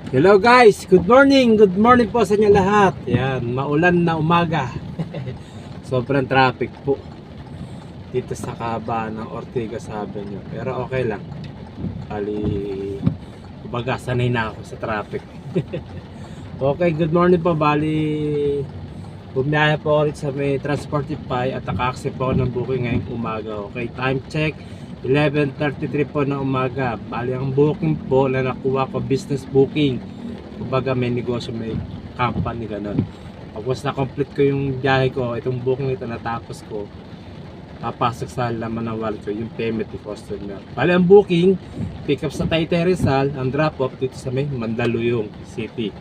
Hello guys, good morning po sa inyo lahat. Yan, maulan na umaga. Sobrang traffic po dito sa kahabaan ng Ortigas Avenue. Pero okay lang. Kali, kumbaga sanay na ako sa traffic. Okay, good morning po. Bali, bumiyaya po ulit sa may Transportify at naka-accept po ako ng booking ngayong umaga. Okay, time check 11:33 po na umaga. Bali ang booking po na nakuha ko, business booking. Kumbaga may negosyo, may company, ganun. Pagwas na complete ko yung biyahe ko, itong booking ito natapos ko, papasok sa laman ng wallet ko yung payment ni customer. Bali ang booking, pick up sa Taytay Rizal, ang drop off dito sa may Mandaluyong City.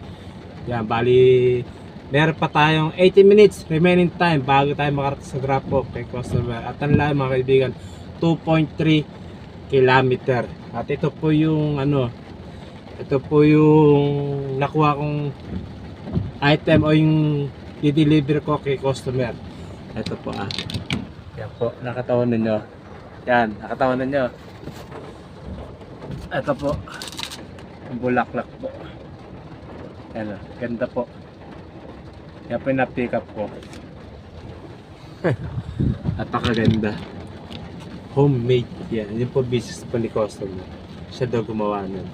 Yan, bali meron pa tayong 80 minutes remaining time bago tayo makarating sa drop off kay customer. At ang lahat mga kaibigan, 2.3 kilometer. At ito po yung ito po yung nakuha kong item o yung i-deliver ko kay customer. Ito po yan po, nakatawan ninyo. Yan, nakatawan ninyo. Ito po yung bulaklak po. Yan ganda po. Yan po yung na-pick up ko. Napakaganda. Homemade yan. Yun po business po ni customer. Siya daw gumawa nun.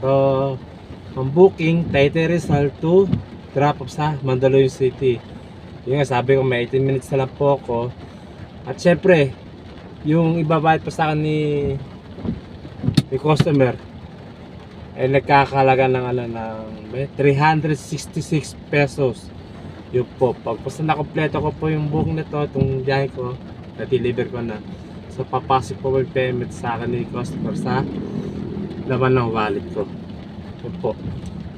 So, ang booking, Taytay Rizal to drop off sa Mandaluyong City. Yung nga, sabi ko may 18 minutes na lang po ako. At syempre, yung ibabayad pa sa akin ni customer ay nagkakalaga ng ng 366 pesos. Yun po, pagpasa na kompleto ko po yung booking na to, itong biyahe ko, na-deliver ko na. So papasok po yung payment sa akin ni customer sa laman ng wallet ko. Yun po.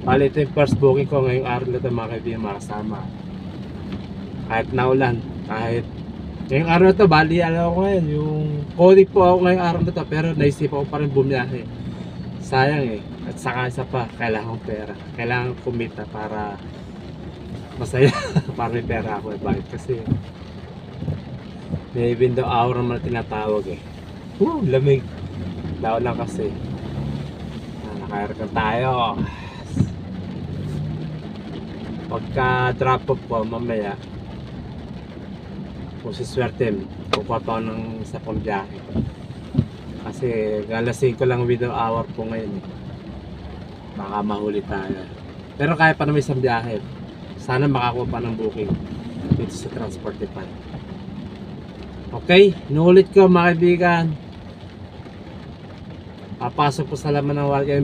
Bali ito yung first booking ko ngayong araw na ito mga kaibigan, mga kasama. Kahit naulan, kahit ngayong araw na ito, bali alam ko ngayon, yung coding po ako ngayong araw na ito, pero naisip ako pa rin bumiyahe. Sayang at saka isa pa, kailangan kong pera. Kailangan kumita para masaya, para may pera ako. Bakit? Kasi may window hour naman tinatawag lamig. Daw lang kasi. Naka-aircon tayo. Pagka drop off po mamaya, kung siswerte, kukuha pa ako ng isa pang biyahe. Kasi galasing ko lang window hour po ngayon baka mahuli tayo. Pero kaya pa naman isang biyahe. Sana makakuha pa ng booking dito sa Transportify. Okay, inuulit ko mga kaibigan, papasok po sa laman ng wallet.